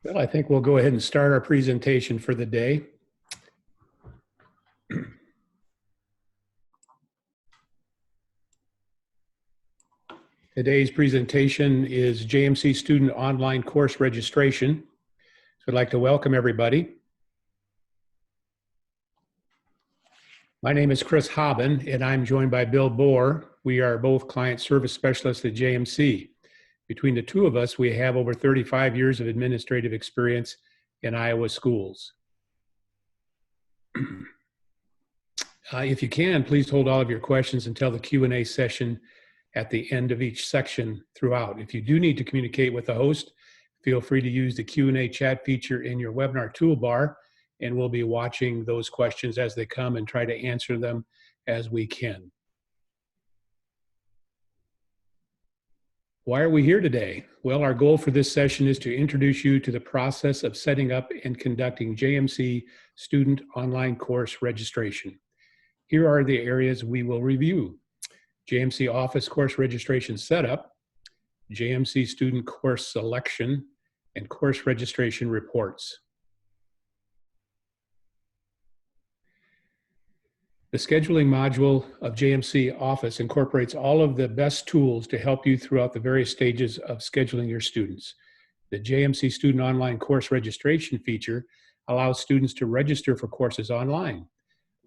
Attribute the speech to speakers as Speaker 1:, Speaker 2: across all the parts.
Speaker 1: Well, I think we'll go ahead and start our presentation for the day. Today's presentation is JMC Student Online Course Registration. So I'd like to welcome everybody. My name is Chris Haben, and I'm joined by Bill Bohr. We are both client service specialists at JMC. Between the two of us, we have over 35 years of administrative experience in Iowa schools. If you can, please hold all of your questions until the Q&A session at the end of each section throughout. If you do need to communicate with the host, feel free to use the Q&A chat feature in your webinar toolbar, and we'll be watching those questions as they come and try to answer them as we can. Why are we here today? Well, our goal for this session is to introduce you to the process of setting up and conducting JMC Student Online Course Registration. Here are the areas we will review: JMC Office Course Registration Setup, JMC Student Course Selection, and Course Registration Reports. The scheduling module of JMC Office incorporates all of the best tools to help you throughout the various stages of scheduling your students. The JMC Student Online Course Registration feature allows students to register for courses online.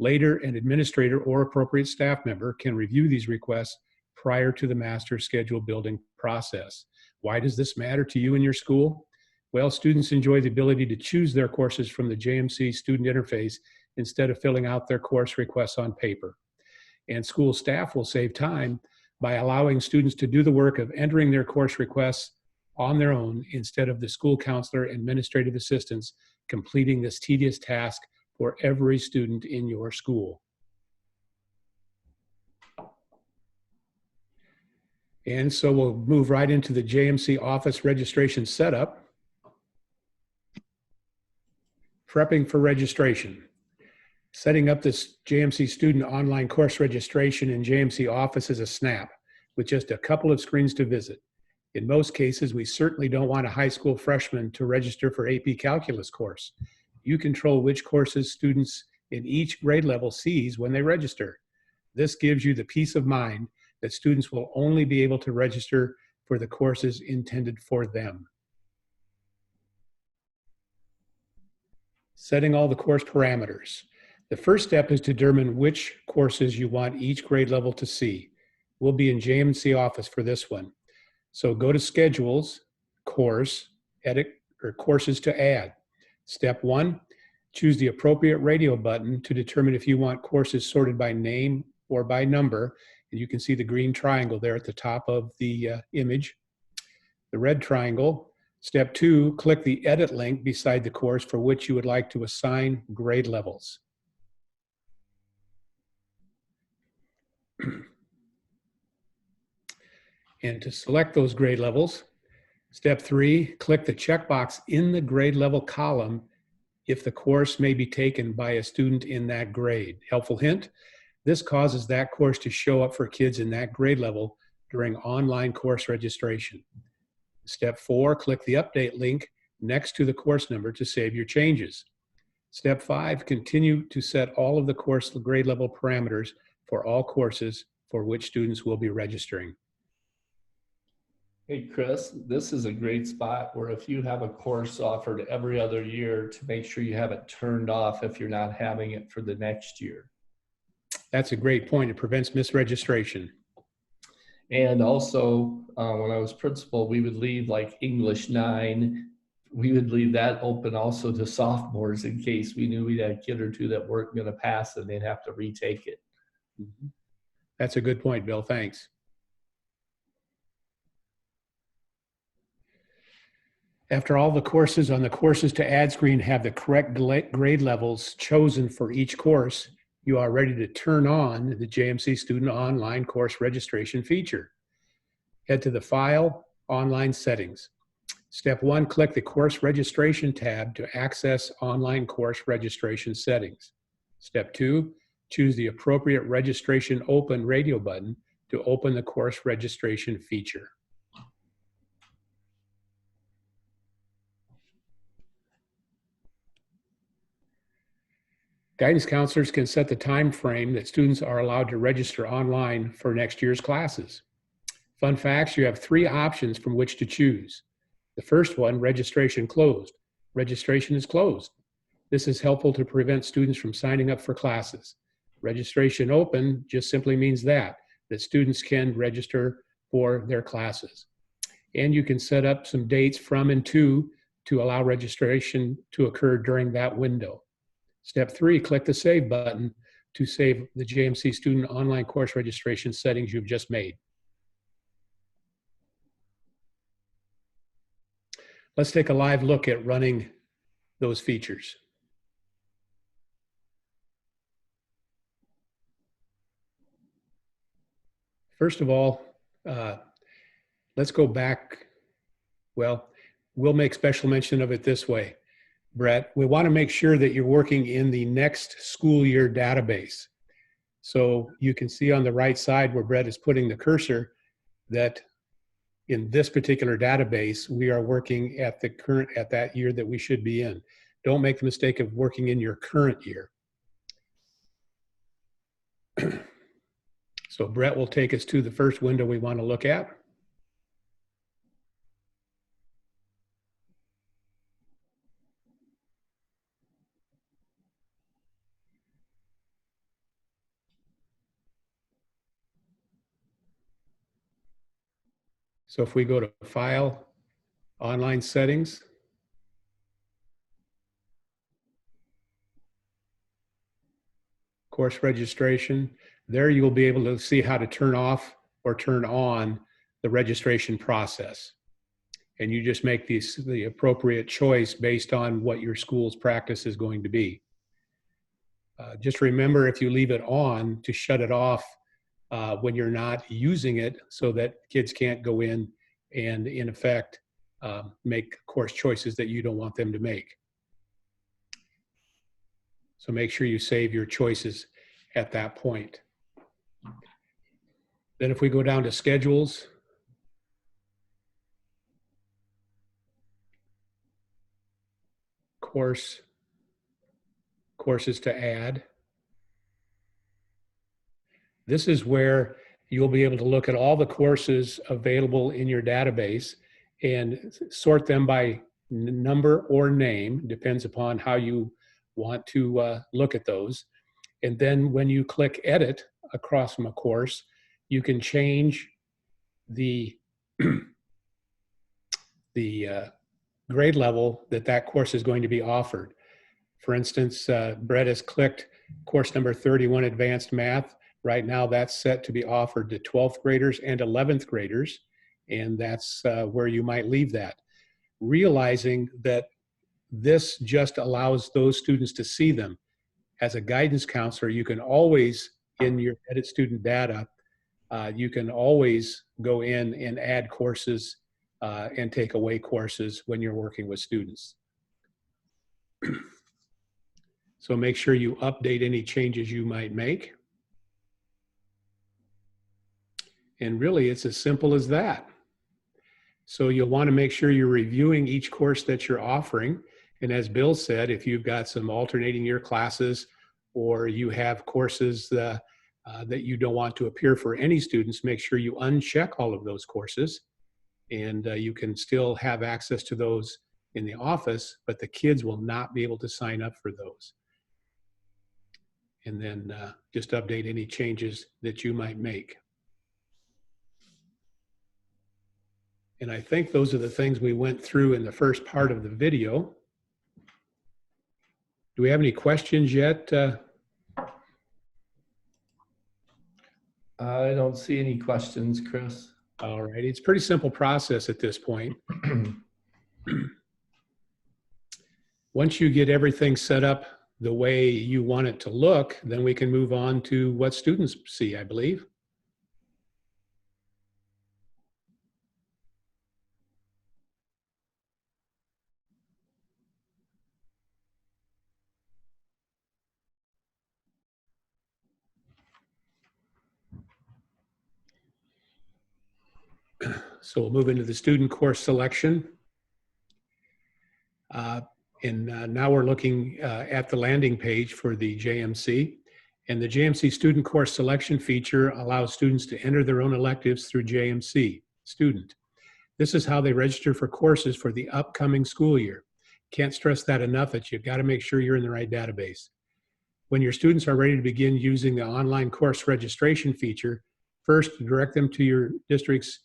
Speaker 1: Later, an administrator or appropriate staff member can review these requests prior to the master schedule building process. Why does this matter to you and your school? Well, students enjoy the ability to choose their courses from the JMC student interface instead of filling out their course requests on paper. And school staff will save time by allowing students to do the work of entering their course requests on their own instead of the school counselor and administrative assistants completing this tedious task for every student in your school. And so we'll move right into the JMC Office registration setup. Prepping for registration. Setting up this JMC Student Online Course Registration in JMC Office is a snap with just a couple of screens to visit. In most cases, we certainly don't want a high school freshman to register for AP Calculus course. You control which courses students in each grade level sees when they register. This gives you the peace of mind that students will only be able to register for the courses intended for them. Setting all the course parameters. The first step is to determine which courses you want each grade level to see. We'll be in JMC Office for this one. So go to Schedules, Course, Edit, or Courses to Add. Step 1, choose the appropriate radio button to determine if you want courses sorted by name or by number. And you can see the green triangle there at the top of the image. The red triangle. Step 2, click the Edit link beside the course for which you would like to assign grade levels. And to select those grade levels, Step 3, click the checkbox in the grade level column if the course may be taken by a student in that grade. Helpful hint, this causes that course to show up for kids in that grade level during online course registration. Step 4, click the update link next to the course number to save your changes. Step 5, continue to set all of the course grade level parameters for all courses for which students will be registering.
Speaker 2: Hey, Chris, this is a great spot where if you have a course offered every other year to make sure you have it turned off if you're not having it for the next year.
Speaker 1: That's a great point. It prevents misregistration.
Speaker 2: And also, when I was principal, we would leave like English 9. We would leave that open also to sophomores in case we knew we'd had a kid or two that weren't going to pass and they'd have to retake it.
Speaker 1: Mm-hmm. That's a good point, Bill. Thanks. After all the courses on the Courses to Add screen have the correct grade levels chosen for each course, you are ready to turn on the JMC Student Online Course Registration feature. Head to the File, Online Settings. Step 1, click the Course Registration tab to access online course registration settings. Step 2, choose the appropriate Registration Open radio button to open the course registration feature. Guidance counselors can set the time frame that students are allowed to register online for next year's classes. Fun facts, you have 3 options from which to choose. The first one, registration closed. Registration is closed. This is helpful to prevent students from signing up for classes. Registration open just simply means that students can register for their classes. And you can set up some dates from and to allow registration to occur during that window. Step 3, click the Save button to save the JMC student online course registration settings you've just made. Let's take a live look at running those features. First of all, let's go back. Well, we'll make special mention of it this way. Brett, we want to make sure that you're working in the next school year database. So you can see on the right side where Brett is putting the cursor that in this particular database, we are working at that year that we should be in. Don't make the mistake of working in your current year. So Brett will take us to the first window we want to look at. So if we go to File, Online Settings, Course Registration, there you will be able to see how to turn off or turn on the registration process. And you just make the appropriate choice based on what your school's practice is going to be. Just remember, if you leave it on, to shut it off when you're not using it, so that kids can't go in and in effect make course choices that you don't want them to make. So make sure you save your choices at that point. Then if we go down to schedules, courses to add. This is where you'll be able to look at all the courses available in your database and sort them by number or name, depends upon how you want to look at those. And then when you click edit across from a course, you can change the grade level that course is going to be offered. For instance, Brett has clicked course number 31, Advanced Math. Right now that's set to be offered to 12th graders and 11th graders, and that's where you might leave that. Realizing that this just allows those students to see them. As a guidance counselor, you can always, in your edit student data, you can always go in and add courses and take away courses when you're working with students. So make sure you update any changes you might make. And really, it's as simple as that. So you'll want to make sure you're reviewing each course that you're offering. And as Bill said, if you've got some alternating year classes or you have courses that you don't want to appear for any students, make sure you uncheck all of those courses. And you can still have access to those in the office, but the kids will not be able to sign up for those. And then just update any changes that you might make. And I think those are the things we went through in the first part of the video. Do we have any questions yet?
Speaker 2: I don't see any questions, Chris.
Speaker 1: All right, it's a pretty simple process at this point. Once you get everything set up the way you want it to look, then we can move on to what students see, I believe. So we'll move into the student course selection. And now we're looking at the landing page for the JMC. And the JMC student course selection feature allows students to enter their own electives through JMC Student. This is how they register for courses for the upcoming school year. Can't stress that enough, that you've got to make sure you're in the right database. When your students are ready to begin using the online course registration feature, first direct them to your district's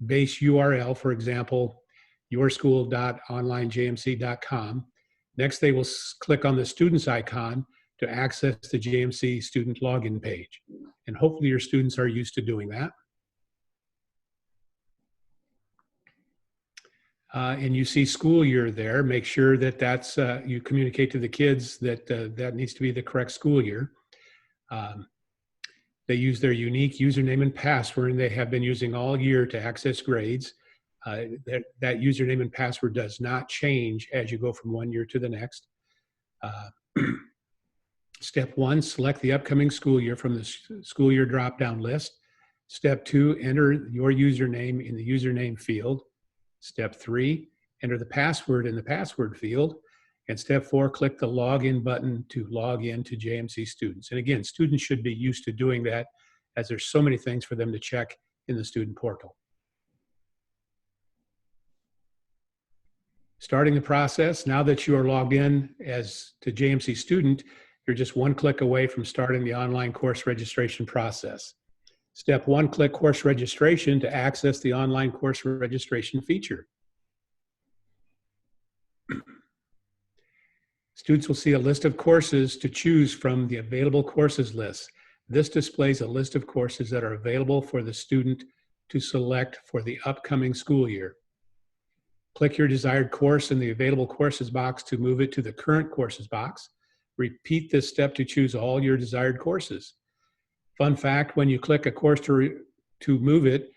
Speaker 1: base URL, for example, yourschool.onlinejmc.com. Next, they will click on the students icon to access the JMC student login page. And hopefully your students are used to doing that. And you see school year there. Make sure that that's, you communicate to the kids that that needs to be the correct school year. They use their unique username and password, and they have been using all year to access grades. That username and password does not change as you go from one year to the next. Step 1, select the upcoming school year from the school year drop-down list. Step 2, enter your username in the username field. Step 3, enter the password in the password field. And step 4, click the login button to log in to JMC Students. And again, students should be used to doing that, as there's so many things for them to check in the student portal. Starting the process, now that you are logged in as to JMC Student, you're just one click away from starting the online course registration process. Step 1, click course registration to access the online course registration feature. Students will see a list of courses to choose from the available courses list. This displays a list of courses that are available for the student to select for the upcoming school year. Click your desired course in the available courses box to move it to the current courses box. Repeat this step to choose all your desired courses. Fun fact, when you click a course to move it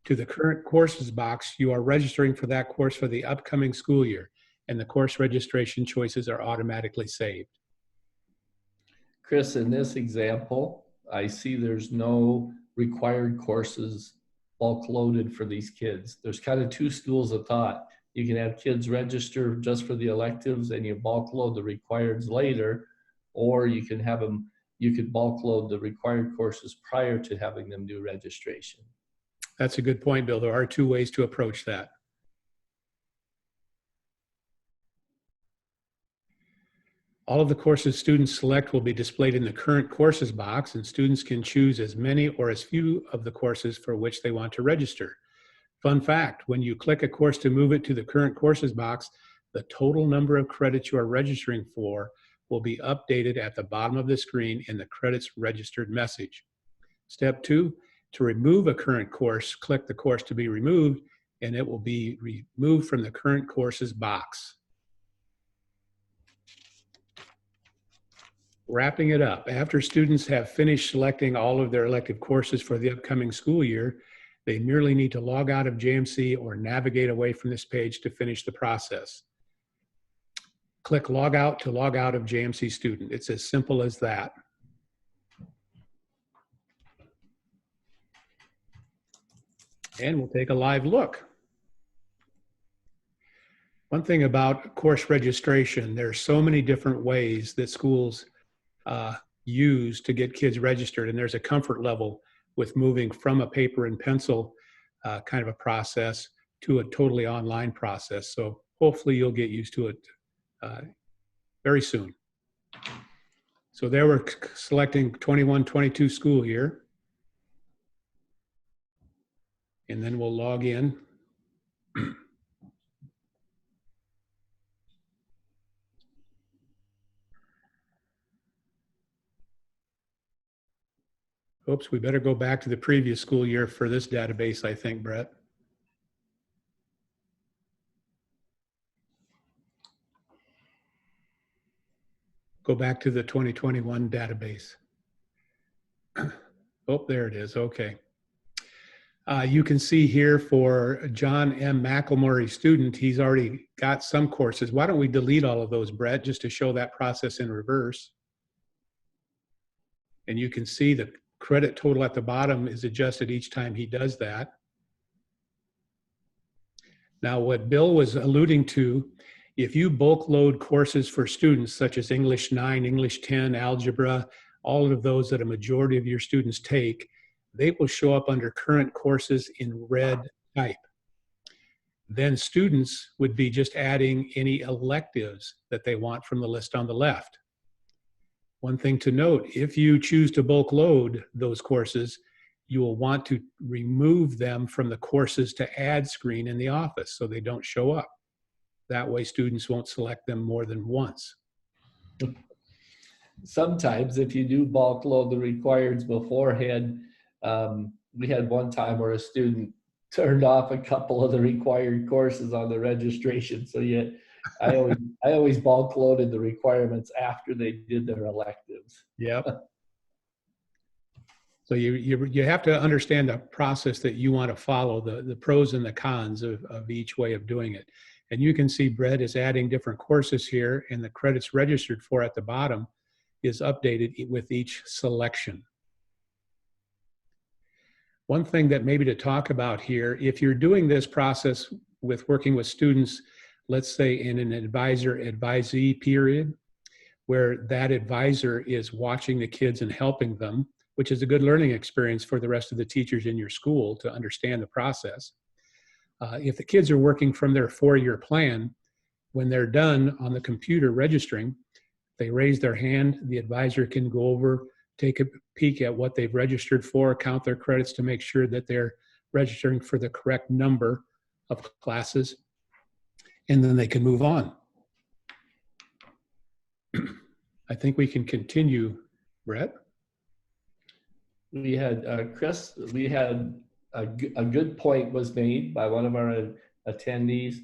Speaker 1: to the current courses box, you are registering for that course for the upcoming school year, and the course registration choices are automatically saved.
Speaker 2: Chris, in this example, I see there's no required courses bulk loaded for these kids. There's kind of two schools of thought. You can have kids register just for the electives and you bulk load the requireds later, or you can have them, you could bulk load the required courses prior to having them do registration.
Speaker 1: That's a good point, Bill. There are two ways to approach that. All of the courses students select will be displayed in the current courses box, and students can choose as many or as few of the courses for which they want to register. Fun fact, when you click a course to move it to the current courses box, the total number of credits you are registering for will be updated at the bottom of the screen in the credits registered message. Step 2, to remove a current course, click the course to be removed, and it will be removed from the current courses box. Wrapping it up, after students have finished selecting all of their elective courses for the upcoming school year, they merely need to log out of JMC or navigate away from this page to finish the process. Click log out to log out of JMC Student. It's as simple as that. And we'll take a live look. One thing about course registration, there's so many different ways that schools use to get kids registered, and there's a comfort level with moving from a paper and pencil kind of a process to a totally online process. So hopefully you'll get used to it very soon. So there we're selecting 21-22 school year. And then we'll log in. Oops, we better go back to the previous school year for this database, I think, Brett. Go back to the 2021 database. Oh, there it is, okay. You can see here for John M. McElmurray student, he's already got some courses. Why don't we delete all of those, Brett, just to show that process in reverse. And you can see the credit total at the bottom is adjusted each time he does that. Now, what Bill was alluding to If you bulk load courses for students such as English 9, English 10, algebra, all of those that a majority of your students take, they will show up under current courses in red type. Then students would be just adding any electives that they want from the list on the left. One thing to note, if you choose to bulk load those courses, you will want to remove them from the courses to add screen in the office so they don't show up. That way students won't select them more than once.
Speaker 2: Sometimes if you do bulk load the requireds beforehand, we had one time where a student turned off a couple of the required courses on the registration. So I always bulk loaded the requirements after they did their electives.
Speaker 1: Yep. So you have to understand the process that you want to follow, the pros and the cons of each way of doing it. And you can see Brett is adding different courses here, and the credits registered for at the bottom is updated with each selection. One thing that maybe to talk about here, if you're doing this process with working with students, let's say in an advisor-advisee period, where that advisor is watching the kids and helping them, which is a good learning experience for the rest of the teachers in your school to understand the process. If the kids are working from their 4-year plan, when they're done on the computer registering, they raise their hand, the advisor can go over, take a peek at what they've registered for, count their credits to make sure that they're registering for the correct number of classes, and then they can move on. I think we can continue, Brett.
Speaker 2: We had, Chris, we had a good point was made by one of our attendees.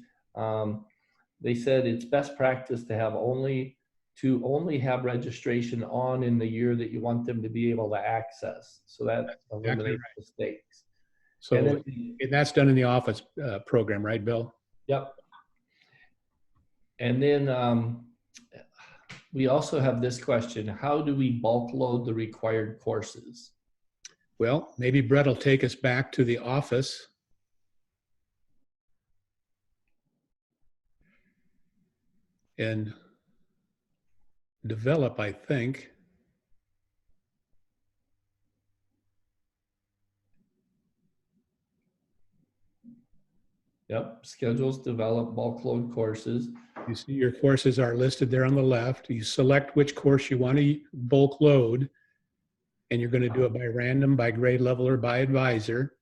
Speaker 2: They said it's best practice to only have registration on in the year that you want them to be able to access. So that eliminates mistakes.
Speaker 1: So and that's done in the office program, right, Bill?
Speaker 2: Yep. And then we also have this question: how do we bulk load the required courses?
Speaker 1: Well, maybe Brett will take us back to the office. And develop, I think.
Speaker 2: Yep, schedules, develop, bulk load courses.
Speaker 1: You see your courses are listed there on the left. You select which course you want to bulk load, and you're going to do it by random, by grade level, or by advisor.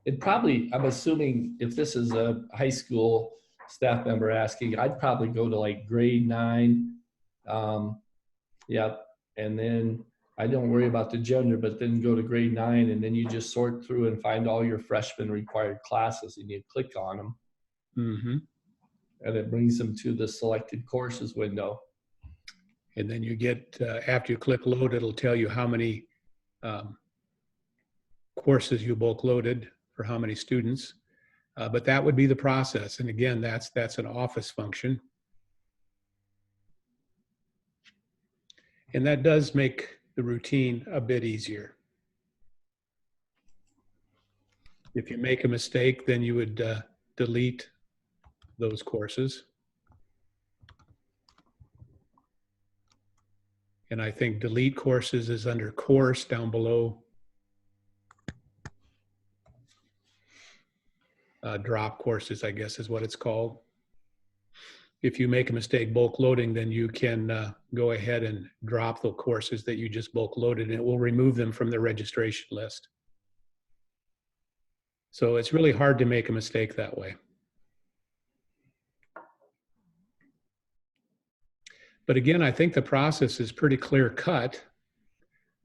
Speaker 2: It probably, I'm assuming if this is a high school staff member asking, I'd probably go to like grade 9. Yep. And then I don't worry about the gender, but then go to grade 9, and then you just sort through and find all your freshman required classes, and you click on them.
Speaker 1: Mm-hmm.
Speaker 2: And it brings them to the selected courses window.
Speaker 1: And then you get, after you click load, it'll tell you how many courses you bulk loaded for how many students. But that would be the process. And again, that's an office function. And that does make the routine a bit easier. If you make a mistake, then you would delete those courses. And I think delete courses is under course down below. Drop courses, I guess, is what it's called. If you make a mistake bulk loading, then you can go ahead and drop the courses that you just bulk loaded, and it will remove them from the registration list. So it's really hard to make a mistake that way. But again, I think the process is pretty clear cut.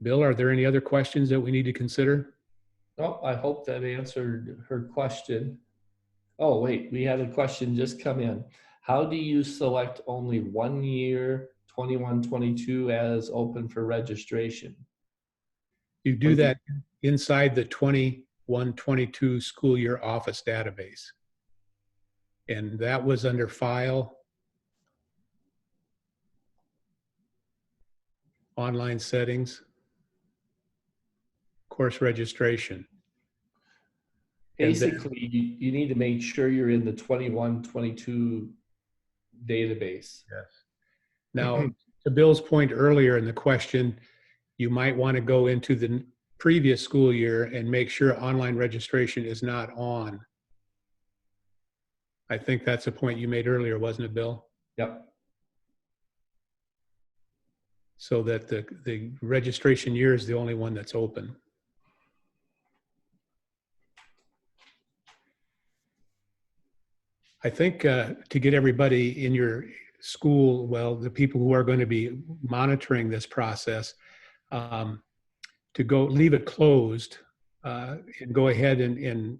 Speaker 1: Bill, are there any other questions that we need to consider?
Speaker 2: Oh, I hope that answered her question. Oh, wait, we had a question just come in. How do you select only 1 year, 21-22 as open for registration?
Speaker 1: You do that inside the 21-22 school year office database. And that was under File, Online Settings, Course Registration.
Speaker 2: Basically, you need to make sure you're in the 21-22 database.
Speaker 1: Yes. Now, to Bill's point earlier in the question, you might want to go into the previous school year and make sure online registration is not on. I think that's a point you made earlier, wasn't it, Bill?
Speaker 2: Yep.
Speaker 1: So that the registration year is the only one that's open. I think to get everybody in your school, well, the people who are going to be monitoring this process, to go leave it closed and go ahead and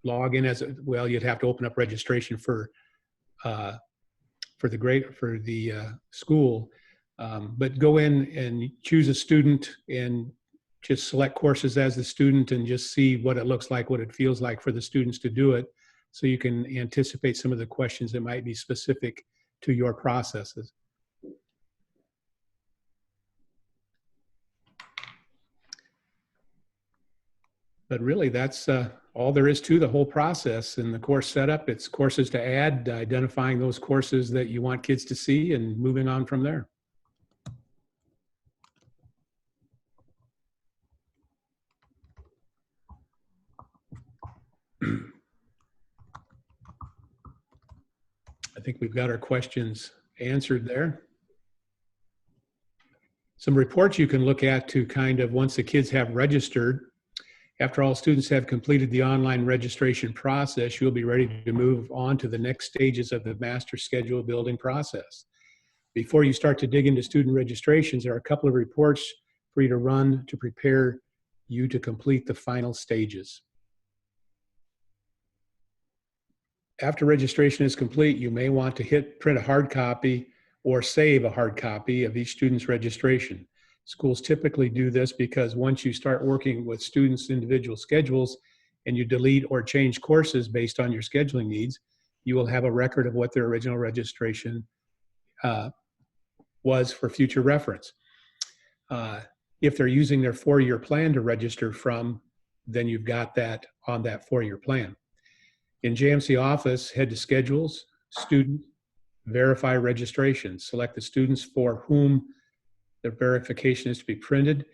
Speaker 1: log in as well. You'd have to open up registration for the school, but go in and choose a student and just select courses as the student and just see what it looks like, what it feels like for the students to do it, so you can anticipate some of the questions that might be specific to your processes. But really, that's all there is to the whole process. In the course setup, it's courses to add, identifying those courses that you want kids to see, and moving on from there. I think we've got our questions answered there. Some reports you can look at to kind of, once the kids have registered, after all students have completed the online registration process, you'll be ready to move on to the next stages of the master schedule building process. Before you start to dig into student registrations, there are a couple of reports for you to run to prepare you to complete the final stages. After registration is complete, you may want to print a hard copy or save a hard copy of each student's registration. Schools typically do this because once you start working with students' individual schedules and you delete or change courses based on your scheduling needs, you will have a record of what their original registration was for future reference. If they're using their 4-year plan to register from, then you've got that on that 4-year plan. In JMC Office, head to Schedules, Student, Verify Registration. Select the students for whom the verification is to be printed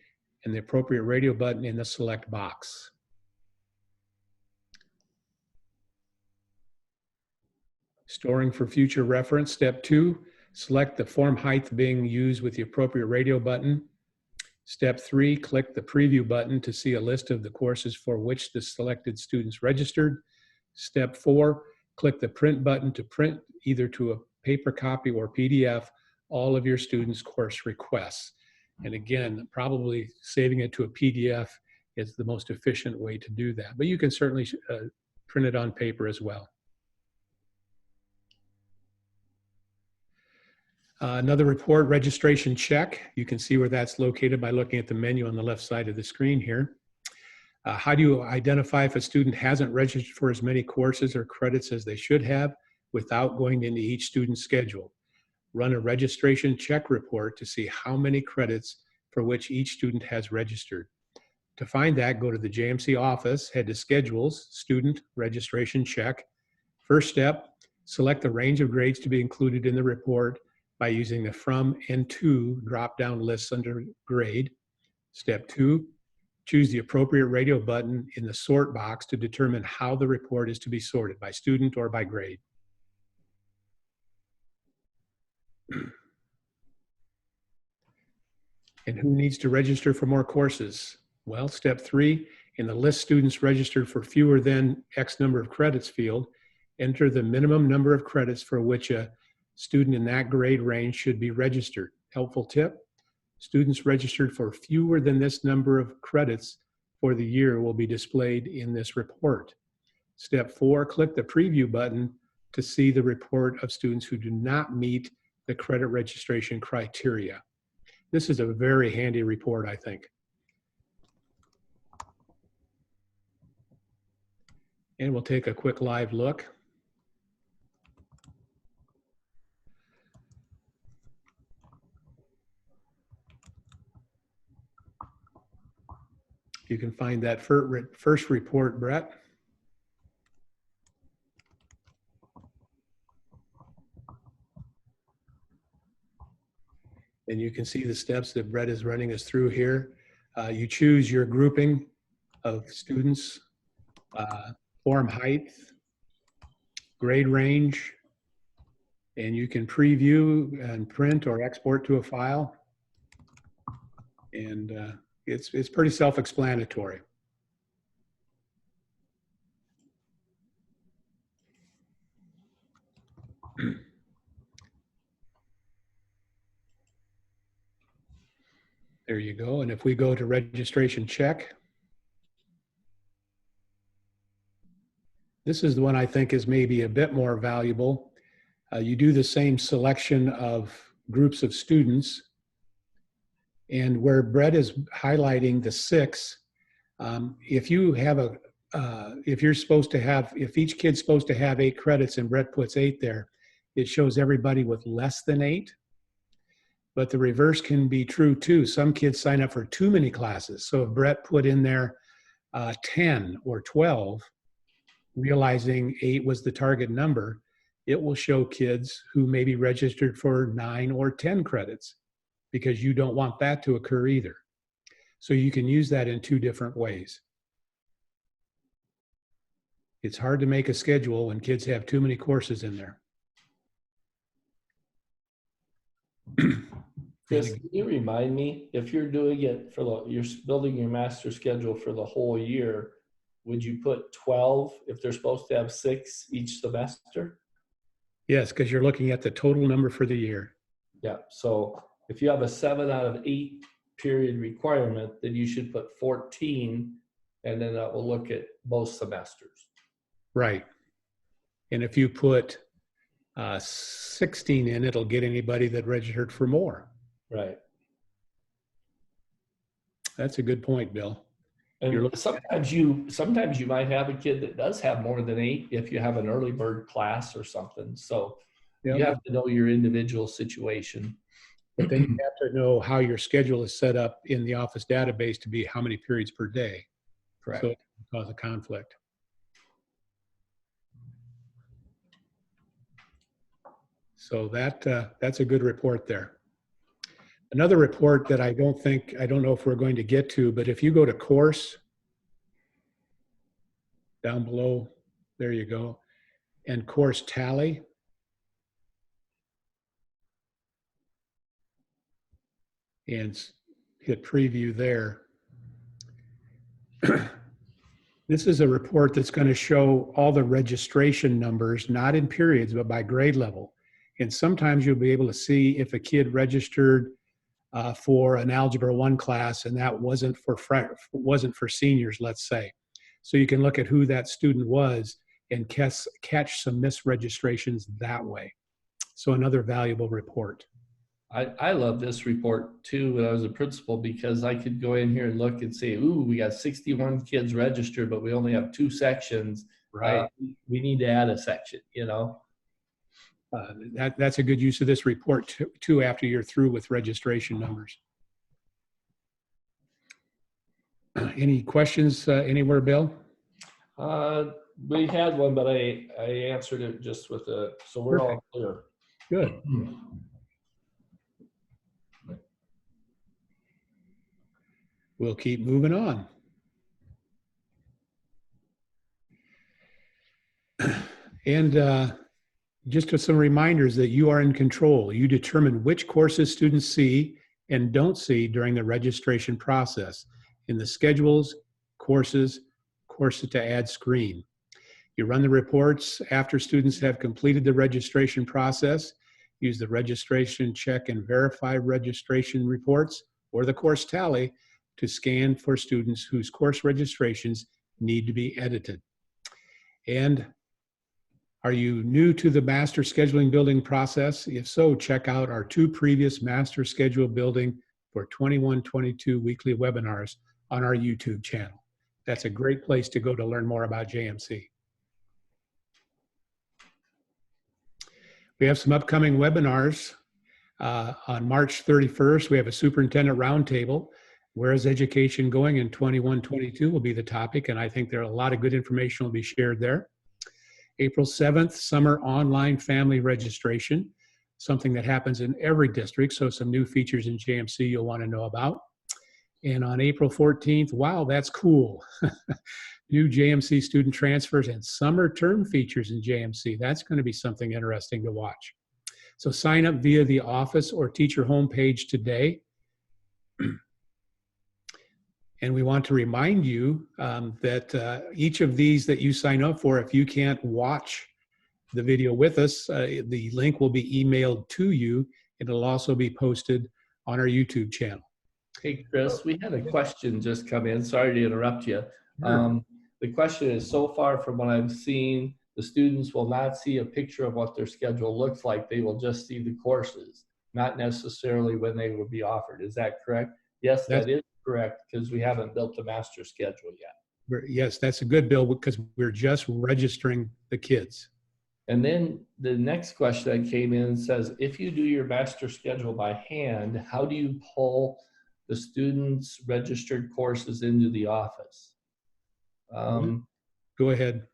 Speaker 1: and the appropriate radio button in the select box. Storing for future reference, step 2, select the form height being used with the appropriate radio button. Step 3, click the preview button to see a list of the courses for which the selected students registered. Step 4, click the print button to print either to a paper copy or PDF all of your students' course requests. And again, probably saving it to a PDF is the most efficient way to do that. But you can certainly print it on paper as well. Another report, registration check. You can see where that's located by looking at the menu on the left side of the screen here. How do you identify if a student hasn't registered for as many courses or credits as they should have without going into each student's schedule? Run a registration check report to see how many credits for which each student has registered. To find that, go to the JMC office, head to Schedules, Student Registration Check. First step, select the range of grades to be included in the report by using the From and To drop-down lists under Grade. Step 2, choose the appropriate radio button in the Sort box to determine how the report is to be sorted, by student or by grade. And who needs to register for more courses? Well, step 3, in the list students registered for fewer than X number of credits field, enter the minimum number of credits for which a student in that grade range should be registered. Helpful tip, students registered for fewer than this number of credits for the year will be displayed in this report. Step 4, click the preview button to see the report of students who do not meet the credit registration criteria. This is a very handy report, I think. And we'll take a quick live look. You can find that first report, Brett. And you can see the steps that Brett is running us through here. You choose your grouping of students, form height, grade range, and you can preview and print or export to a file. And it's pretty self-explanatory. There you go. And if we go to registration check, this is the one I think is maybe a bit more valuable. You do the same selection of groups of students, and where Brett is highlighting the 6, if you have a, if each kid's supposed to have 8 credits and Brett puts 8 there, it shows everybody with less than 8. But the reverse can be true too. Some kids sign up for too many classes. So if Brett put in there 10 or 12, realizing 8 was the target number, it will show kids who may be registered for 9 or 10 credits, because you don't want that to occur either. So you can use that in 2 different ways. It's hard to make a schedule when kids have too many courses in there.
Speaker 2: Chris, can you remind me, if you're doing it for you're building your master schedule for the whole year, would you put 12 if they're supposed to have 6 each semester?
Speaker 1: Yes, because you're looking at the total number for the year.
Speaker 2: Yeah, so if you have a 7 out of 8 period requirement, then you should put 14, and then that will look at both semesters.
Speaker 1: Right. And if you put 16 in, it'll get anybody that registered for more.
Speaker 2: Right.
Speaker 1: That's a good point, Bill.
Speaker 2: And sometimes you might have a kid that does have more than 8 if you have an early bird class or something. So you have to know your individual situation.
Speaker 1: But then you have to know how your schedule is set up in the Office database to be how many periods per day.
Speaker 2: Correct.
Speaker 1: So it can cause a conflict. So that's a good report there. Another report that I don't know if we're going to get to, but if you go to course, down below, there you go, and course tally, and hit preview there. This is a report that's going to show all the registration numbers, not in periods, but by grade level. And sometimes you'll be able to see if a kid registered for an Algebra 1 class and that wasn't for seniors, let's say. So you can look at who that student was and catch some misregistrations that way. So another valuable report.
Speaker 2: I love this report too when I was a principal, because I could go in here and look and say, ooh, we got 61 kids registered, but we only have 2 sections.
Speaker 1: Right.
Speaker 2: We need to add a section, you know?
Speaker 1: That's a good use of this report too after you're through with registration numbers. Any questions anywhere, Bill?
Speaker 2: We had one, but I answered it just with so we're all clear.
Speaker 1: Good. We'll keep moving on. And just some reminders that you are in control. You determine which courses students see and don't see during the registration process in the schedules, courses to add screen. You run the reports after students have completed the registration process. Use the registration check and verify registration reports or the course tally to scan for students whose course registrations need to be edited. And are you new to the master scheduling building process? If so, check out our 2 previous master schedule building for 21-22 weekly webinars on our YouTube channel. That's a great place to go to learn more about JMC. We have some upcoming webinars. On March 31st, we have a superintendent roundtable. Where is education going in 21-22 will be the topic, and I think there are a lot of good information will be shared there. April 7th, summer online family registration. something that happens in every district. So some new features in JMC you'll want to know about. And on April 14th, wow, that's cool. New JMC student transfers and summer term features in JMC. That's going to be something interesting to watch. So sign up via the office or teacher homepage today. And we want to remind you that each of these that you sign up for, if you can't watch the video with us, the link will be emailed to you. It'll also be posted on our YouTube channel.
Speaker 2: Hey, Chris, we had a question just come in. Sorry to interrupt you. The question is, so far from what I've seen, the students will not see a picture of what their schedule looks like. They will just see the courses, not necessarily when they will be offered. Is that correct? Yes, that is correct, because we haven't built a master schedule yet.
Speaker 1: Yes, that's a good, Bill, because we're just registering the kids.
Speaker 2: And then the next question that came in says, if you do your master schedule by hand, how do you pull the students' registered courses into the office?
Speaker 1: Go ahead.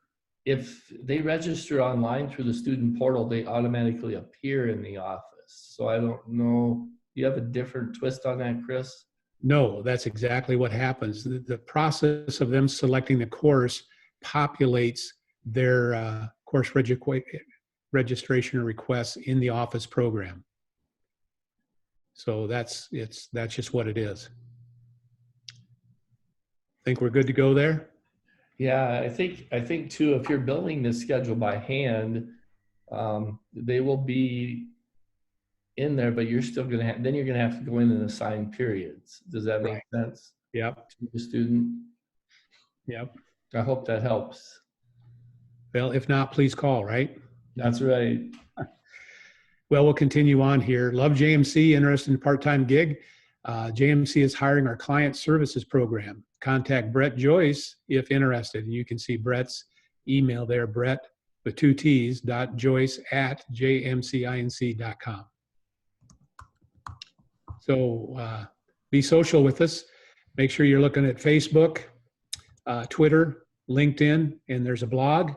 Speaker 2: If they register online through the student portal, they automatically appear in the office. So I don't know, do you have a different twist on that, Chris?
Speaker 1: No, that's exactly what happens. The process of them selecting the course populates their course registration requests in the office program. So that's just what it is. Think we're good to go there?
Speaker 2: Yeah, I think too, if you're building this schedule by hand, they will be in there, but you're still going to have, then you're going to have to go in and assign periods. Does that make sense?
Speaker 1: Yep.
Speaker 2: To the student?
Speaker 1: Yep.
Speaker 2: I hope that helps.
Speaker 1: Well, if not, please call, right?
Speaker 2: That's right.
Speaker 1: Well, we'll continue on here. Love JMC, interested in part-time gig? JMC is hiring our client services program. Contact Brett Joyce if interested. And you can see Brett's email there, Brett with 2 T's, .joyce@jmcinc.com. So be social with us. Make sure you're looking at Facebook, Twitter, LinkedIn, and there's a blog.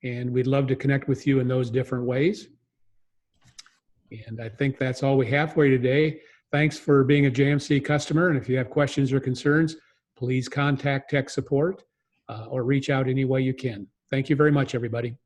Speaker 1: And we'd love to connect with you in those different ways. And I think that's all we have for you today. Thanks for being a JMC customer. And if you have questions or concerns, please contact tech support or reach out any way you can. Thank you very much, everybody.